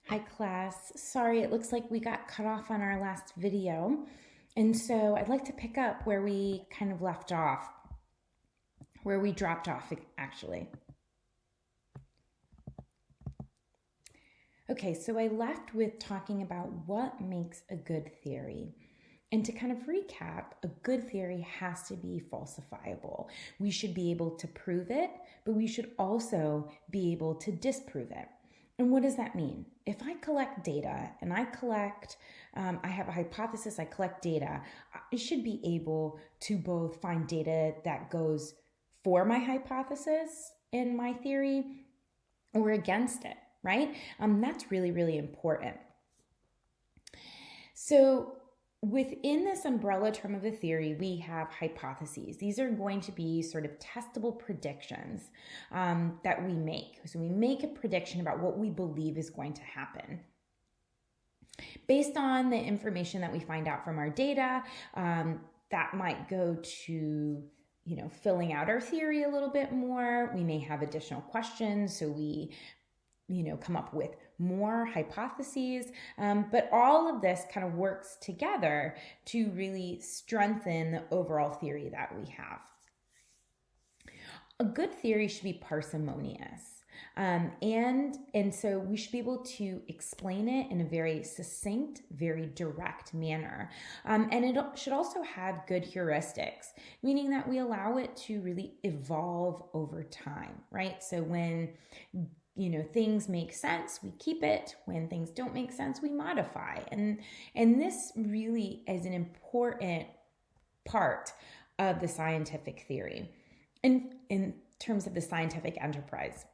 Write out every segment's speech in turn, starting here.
Hi class. Sorry, it looks like we got cut off on our last video. And so I'd like to pick up where we kind of left off, where we dropped off actually. Okay, so I left with talking about what makes a good theory. And to kind of recap, a good theory has to be falsifiable. We should be able to prove it, but we should also be able to disprove it. And what does that mean? If I collect data and I have a hypothesis, I collect data, I should be able to both find data that goes for my hypothesis and my theory or against it, right? That's really, really important. So within this umbrella term of a theory, we have hypotheses. These are going to be sort of testable predictions that we make. So we make a prediction about what we believe is going to happen. Based on the information that we find out from our data, that might go to filling out our theory a little bit more. We may have additional questions, so we come up with more hypotheses. But all of this kind of works together to really strengthen the overall theory that we have. A good theory should be parsimonious. And so we should be able to explain it in a very succinct, very direct manner. And it should also have good heuristics, meaning that we allow it to really evolve over time, right? So when things make sense, we keep it. When things don't make sense, we modify. And this really is an important part of the scientific theory in terms of the scientific enterprise.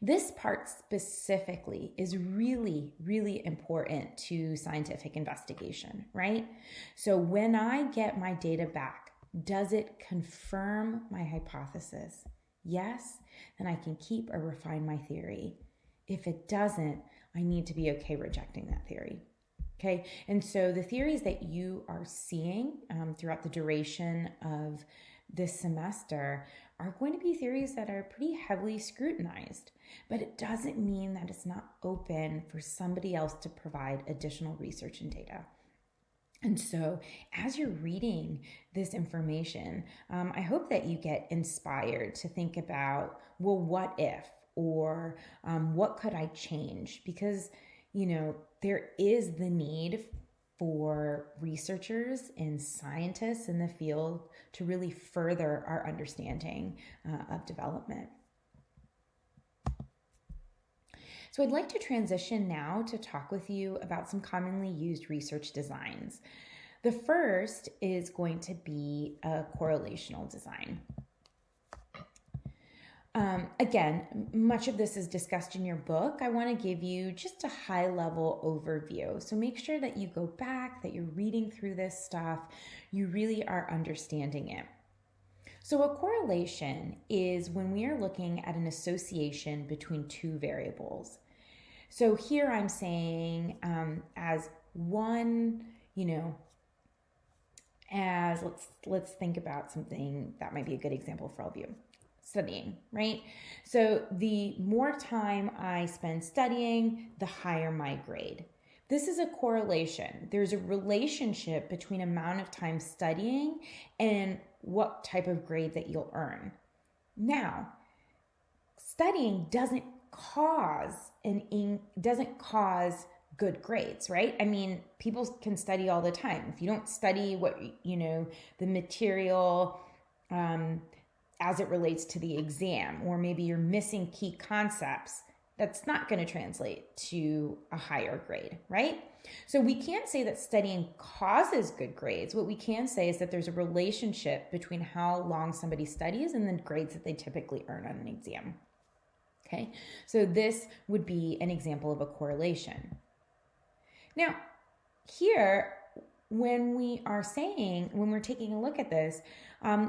This part specifically is really, really important to scientific investigation, right? So when I get my data back, does it confirm my hypothesis? Yes, then I can keep or refine my theory. If it doesn't, I need to be okay rejecting that theory. Okay, and so the theories that you are seeing throughout the duration of this semester are going to be theories that are pretty heavily scrutinized, but it doesn't mean that it's not open for somebody else to provide additional research and data. And so as you're reading this information, I hope that you get inspired to think about, well, what if, or what could I change? Because, there is the need for researchers and scientists in the field to really further our understanding of development. So I'd like to transition now to talk with you about some commonly used research designs. The first is going to be a correlational design. Again, much of this is discussed in your book. I want to give you just a high-level overview. So make sure that you go back, that you're reading through this stuff, you really are understanding it. So a correlation is when we are looking at an association between two variables. So here I'm saying as one, as let's think about something that might be a good example for all of you. Studying, right? So the more time I spend studying, the higher my grade. This is a correlation. There's a relationship between amount of time studying and what type of grade that you'll earn. Now, studying doesn't cause good grades, right? I mean, people can study all the time. If you don't study what, the material, as it relates to the exam, or maybe you're missing key concepts, that's not going to translate to a higher grade, right? So we can't say that studying causes good grades. What we can say is that there's a relationship between how long somebody studies and the grades that they typically earn on an exam. Okay, so this would be an example of a correlation. Now, here, when we're taking a look at this,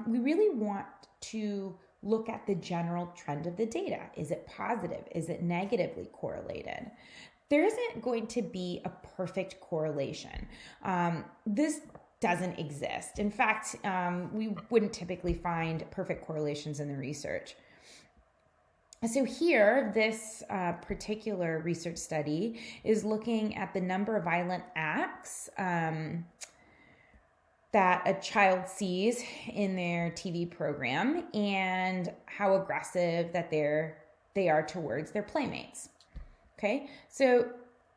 we really want to look at the general trend of the data. Is it positive? Is it negatively correlated? There isn't going to be a perfect correlation. This doesn't exist. In fact, we wouldn't typically find perfect correlations in the research. So here, this particular research study is looking at the number of violent acts that a child sees in their TV program and how aggressive that they are towards their playmates. Okay, so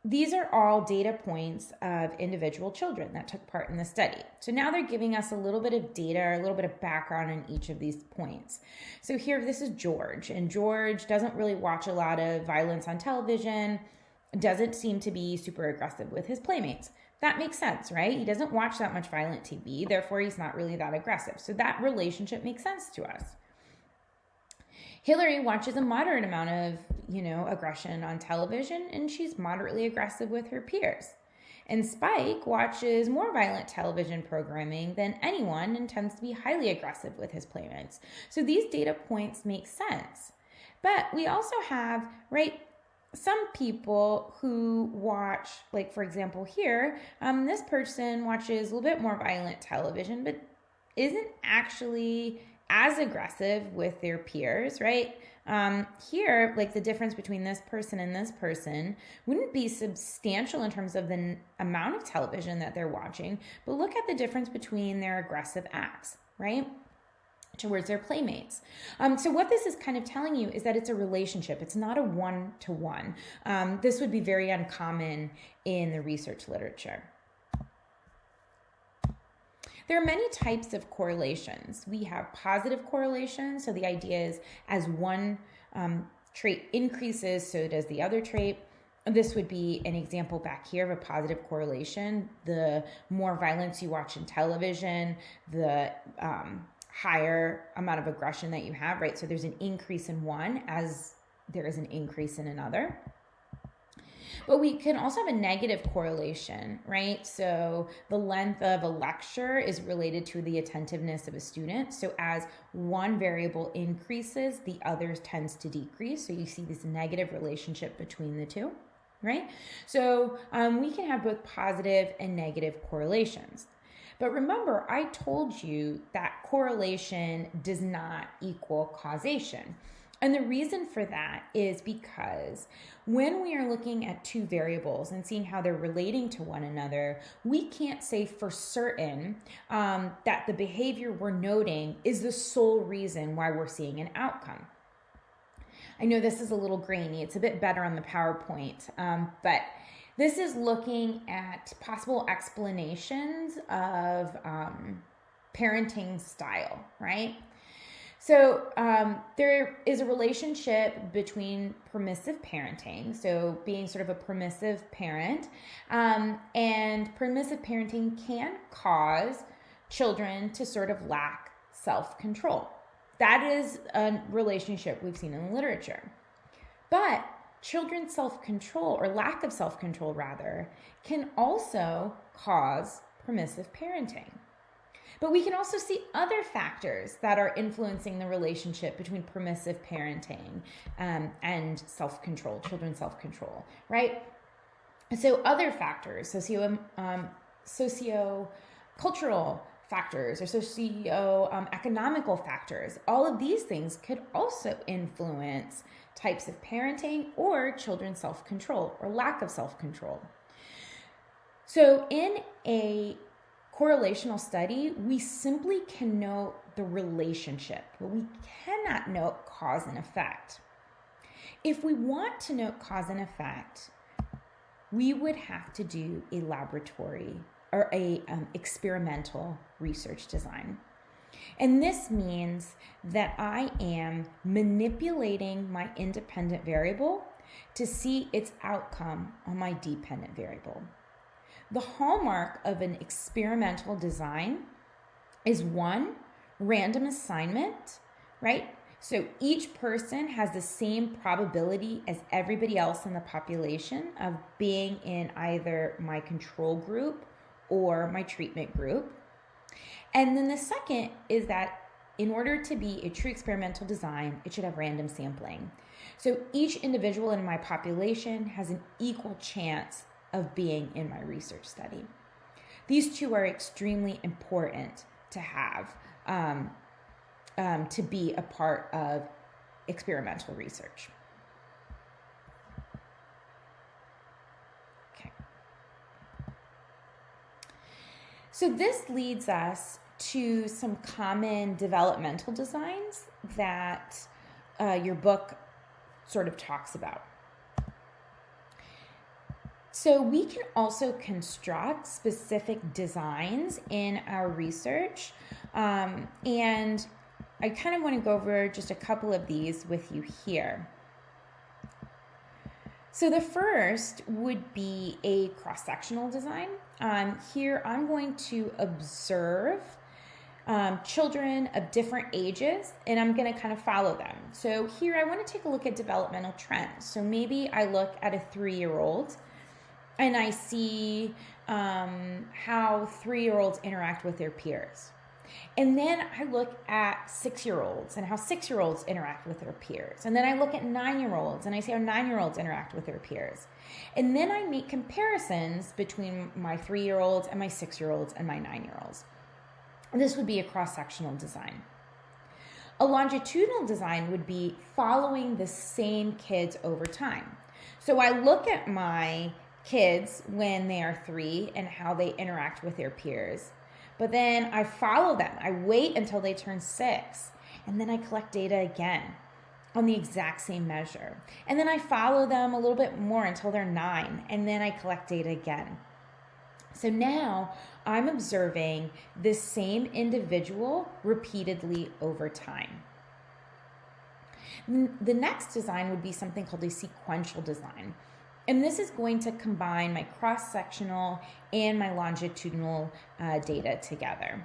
these are all data points of individual children that took part in the study. So now they're giving us a little bit of data, a little bit of background on each of these points. So here, this is George, and George doesn't really watch a lot of violence on television, doesn't seem to be super aggressive with his playmates. That makes sense, right? He doesn't watch that much violent TV, therefore he's not really that aggressive. So that relationship makes sense to us. Hillary watches a moderate amount of, aggression on television, and she's moderately aggressive with her peers. And Spike watches more violent television programming than anyone and tends to be highly aggressive with his playmates. So these data points make sense. But we also have, some people who watch, like for example here, this person watches a little bit more violent television, but isn't actually as aggressive with their peers, right? Here, like the difference between this person and this person wouldn't be substantial in terms of the amount of television that they're watching, but look at the difference between their aggressive acts, right? Towards their playmates. So what this is kind of telling you is that it's a relationship. It's not a one-to-one. This would be very uncommon in the research literature. There are many types of correlations. We have positive correlations. So the idea is as one trait increases, so does the other trait. This would be an example back here of a positive correlation. The more violence you watch in television, the higher amount of aggression that you have, right? So there's an increase in one as there is an increase in another. But we can also have a negative correlation, right? So the length of a lecture is related to the attentiveness of a student. So as one variable increases, the other tends to decrease. So you see this negative relationship between the two, right? So we can have both positive and negative correlations. But remember, I told you that correlation does not equal causation. And the reason for that is because when we are looking at two variables and seeing how they're relating to one another, we can't say for certain that the behavior we're noting is the sole reason why we're seeing an outcome. I know this is a little grainy. It's a bit better on the PowerPoint, but this is looking at possible explanations of parenting style, right? So there is a relationship between permissive parenting, so being sort of a permissive parent, and permissive parenting can cause children to sort of lack self-control. That is a relationship we've seen in the literature. But children's self-control, or lack of self-control rather, can also cause permissive parenting. But we can also see other factors that are influencing the relationship between permissive parenting and self-control, children's self-control, right? So other factors, socio-cultural factors or socio-economical factors, all of these things could also influence types of parenting or children's self-control or lack of self-control. So in a correlational study, we simply can note the relationship, but we cannot note cause and effect. If we want to note cause and effect, we would have to do a laboratory or a experimental research design. And this means that I am manipulating my independent variable to see its outcome on my dependent variable. The hallmark of an experimental design is one, random assignment, right? So each person has the same probability as everybody else in the population of being in either my control group or my treatment group. And then the second is that in order to be a true experimental design, it should have random sampling. So each individual in my population has an equal chance of being in my research study. These two are extremely important to have, to be a part of experimental research. Okay. So this leads us to some common developmental designs that your book sort of talks about. So we can also construct specific designs in our research, and I kind of want to go over just a couple of these with you here. So the first would be a cross-sectional design. Here I'm going to observe children of different ages, and I'm going to kind of follow them. So here I want to take a look at developmental trends. So maybe I look at a 3-year-old and I see how 3-year-olds interact with their peers. And then I look at 6-year-olds and how 6-year-olds interact with their peers. And then I look at 9-year-olds and I see how 9-year-olds interact with their peers. And then I make comparisons between my 3-year-olds and my 6-year-olds and my 9-year-olds. This would be a cross-sectional design. A longitudinal design would be following the same kids over time. So I look at my kids when they are 3 and how they interact with their peers. But then I follow them. I wait until they turn 6, and then I collect data again on the exact same measure. And then I follow them a little bit more until they're 9, and then I collect data again. So now I'm observing this same individual repeatedly over time. The next design would be something called a sequential design. And this is going to combine my cross-sectional and my longitudinal data together.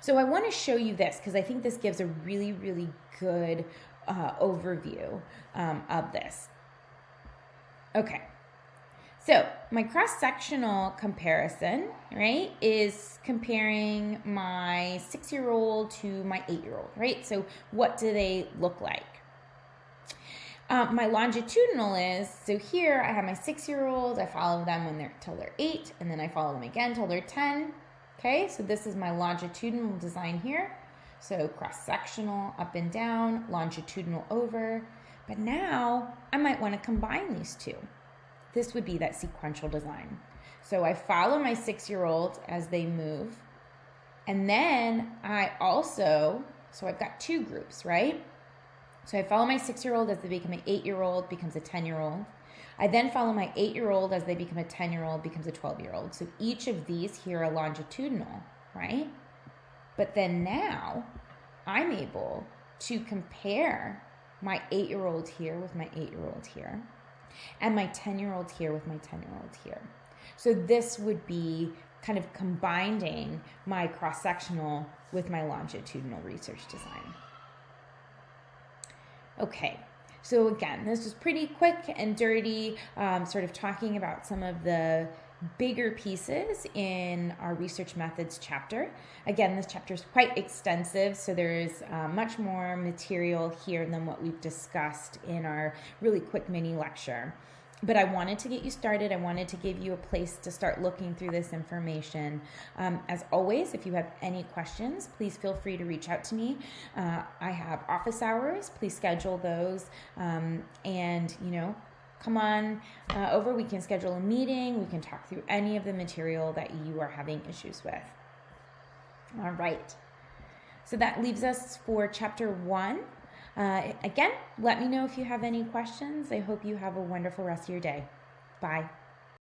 So I want to show you this because I think this gives a really, really good overview of this. Okay. So my cross-sectional comparison, right, is comparing my 6-year-old to my 8-year-old, right? So what do they look like? My longitudinal is, so here I have my 6-year-olds, I follow them till they're 8, and then I follow them again till they're 10. Okay, so this is my longitudinal design here. So cross-sectional, up and down, longitudinal over. But now I might want to combine these two. This would be that sequential design. So I follow my 6-year-olds as they move. And then I also, so I've got 2 groups, right? So I follow my 6-year-old as they become an 8-year-old, becomes a 10-year-old. I then follow my 8-year-old as they become a 10-year-old, becomes a 12-year-old. So each of these here are longitudinal, right? But then now I'm able to compare my 8-year-old here with my 8-year-old here, and my 10-year-old here with my 10-year-old here. So this would be kind of combining my cross-sectional with my longitudinal research design. Okay, so again, this was pretty quick and dirty, sort of talking about some of the bigger pieces in our research methods chapter. Again, this chapter is quite extensive, so there's much more material here than what we've discussed in our really quick mini lecture. But I wanted to get you started. I wanted to give you a place to start looking through this information. As always, if you have any questions, please feel free to reach out to me. I have office hours. Please schedule those. And, come on over. We can schedule a meeting. We can talk through any of the material that you are having issues with. All right. So that leaves us for chapter 1. Again, let me know if you have any questions. I hope you have a wonderful rest of your day. Bye.